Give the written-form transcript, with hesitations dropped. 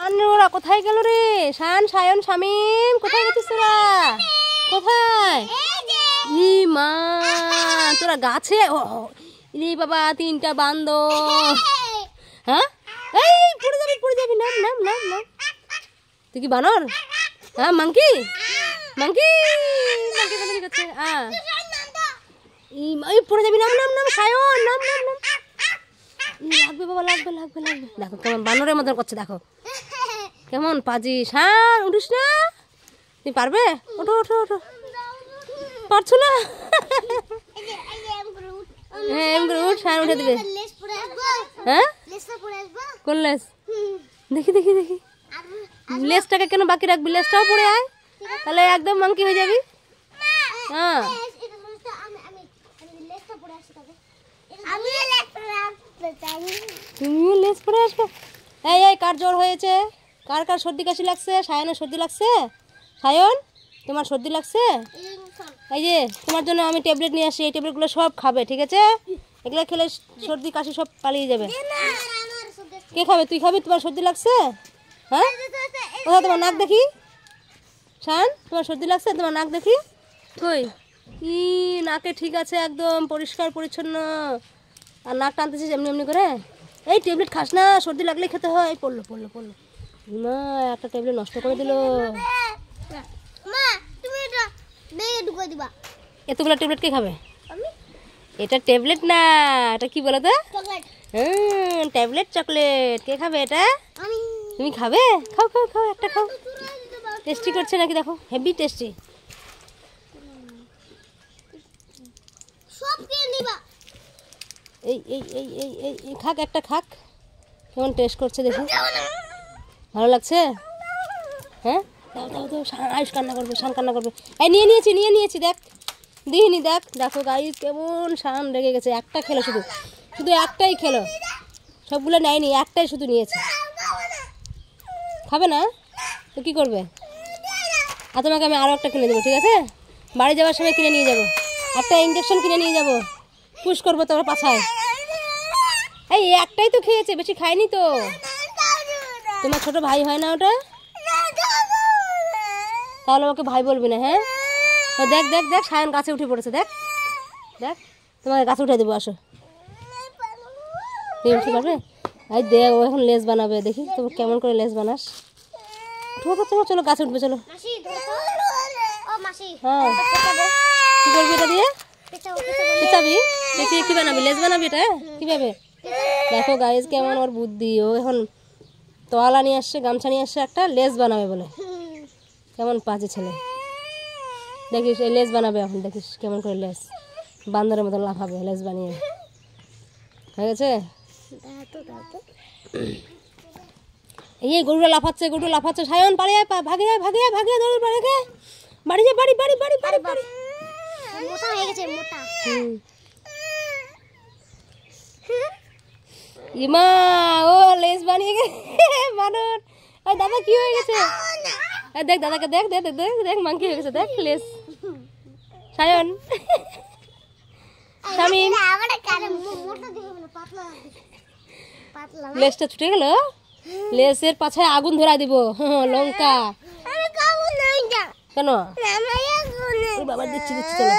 ওরা কোথায় গেল রে? শান, সায়ন, শামিম কোথায় গেছিস তোরা? কোথায়? ই মা, তোরা গাছে? রে বাবা, 3টা বান্দর। হ্যাঁ, এই পড়ে যাবি, নাম নাম নাম নাম। তুই কি বানর? হ্যাঁ, মাংকি মাংকি মাংকি কোথায় গেছে? এই পড়ে যাবি, নাম নাম নাম, সায়ন নাম নাম নাম। লাগবে বাবা, লাগবে লাগবে লাগবে। দেখো কেমন বানরের মতন করছে, দেখো কেমন পাজি। শান, উঠিস না? তুই পারবে? ওঠো ওঠো ওঠো। পারছো না? হ্যাঁ, এম করে উঠ, শান উঠে দিবে। হ্যাঁ, কোন লেস? দেখি দেখি দেখি, লেসটাকে কেন বাকি রাখবি? লেসটাও পড়ে আয়, তাহলে একদম মাংকি হয়ে যাবি। হ্যাঁ, তুমিও লেস পরে আসবে। এই এই, কার জ্বর হয়েছে? কার কার সর্দি কাশি লাগছে? সায়নের সর্দি লাগছে? সায়ন, তোমার সর্দি লাগছে? এই যে তোমার জন্য আমি ট্যাবলেট নিয়ে আসি, এই ট্যাবলেটগুলো সব খাবে, ঠিক আছে? এগুলো খেলে সর্দি কাশি সব পালিয়ে যাবে। কে খাবে? তুই খাবি? তোমার সর্দি লাগছে? হ্যাঁ, কোথায় তোমার নাক দেখি? শান, তোমার সর্দি লাগছে? তোমার নাক দেখি। কই? ই নাকে ঠিক আছে, একদম পরিষ্কার পরিচ্ছন্ন। আর নাক টানতেছিস এমনি এমনি করে। এই ট্যাবলেট খাস না, সর্দি লাগলেই খেতে হয়। পড়লো পড়লো পড়লো, না একটা ট্যাবলেট নষ্ট করে দিল। এতগুলো ট্যাবলেট কে খাবে? এটা ট্যাবলেট না, এটা কি বলো তো? Tablet chocolate. কে খাবে এটা? তুমি খাবে? খাও খাও খাও, একটা খাও। টেস্টি করছে নাকি দেখো, হেভি টেস্টি। এই এই এই এই এই খাক, একটা খাক, কেমন টেস্ট করছে দেখো। ভালো লাগছে? হ্যাঁ, দাও দাও দাও। আয়ুষ কান্না করবে, শান কান্না করবে। এই নিয়ে নিয়েছি দেখ, দিইনি দেখ। দেখো গাইস, কেমন শান রেগে গেছে। একটা খেলো, শুধু শুধু একটাই খেলো, সবগুলো নেয়নি, একটাই শুধু নিয়েছে। খাবে না তো কি করবে? আর তোমাকে আমি আরও একটা কিনে দেবো, ঠিক আছে? বাড়ি যাওয়ার সময় কিনে নিয়ে যাবো, একটা ইঞ্জেকশন কিনে নিয়ে যাবো, পুশ করবো তোমার পাছায়। এই একটাই তো খেয়েছে, বেশি খায়নি তো। তোমার ছোট ভাই হয় না ওটা? তাহলে ওকে ভাই বলবি না। হ্যাঁ, দেখ দেখ দেখ, সায়ন গাছে উঠে পড়েছে, দেখ দেখ। তোমাকে গাছে উঠে দেবো, আসো। তুমি উঠতে পারবে? এই দেখ, ও এখন লেস বানাবে, দেখি তুমি কেমন করে লেস বানাস। চলো চলো চলো, গাছে উঠবে, চলো। হ্যাঁ, কি করবি এটা দিয়ে? পেঁচাবি? পেঁচিয়ে কি বানাবি? লেস বানাবি এটা? কীভাবে? দেখো গাইজ, কেমন ওর বুদ্ধি। ও এখন তোয়ালা নিয়ে আসছে, গামছা নিয়ে আসছে, একটা লেস বানাবে বলে। কেমন পাজি ছেলে। দেখিস, এই লেস বানাবে এখন, দেখিস কেমন করে লেস বান্দরের মতো লাফাবে লেস বানিয়ে। হয়ে গেছে? এই গরুটা লাফাচ্ছে, গরুটা লাফাচ্ছে। সায়ন পালিয়ে আয়, ভাগে আয়, ভাগে আয়, ভাগে আয়, দৌড় বাড়ি গে, বাড়ি যা, বাড়ি বাড়ি বাড়ি বাড়ি বাড়ি। মোটা হয়ে গেছে, মোটা। ইমা, ও লেস বানিয়ে গে বানর। ওই দাদা কি হয়ে গেছে? দেখ দাদাকে, দেখ দেখ দেখ দেখ, মাংকি হয়ে গেছে, দেখ লেস। সায়ন, শামিম, লেসটা ছুটে গেল। লেসের পাছায় আগুন ধরা দিব, লঙ্কা। কেন? বাবা দিচ্ছি দিচ্ছি, চলো।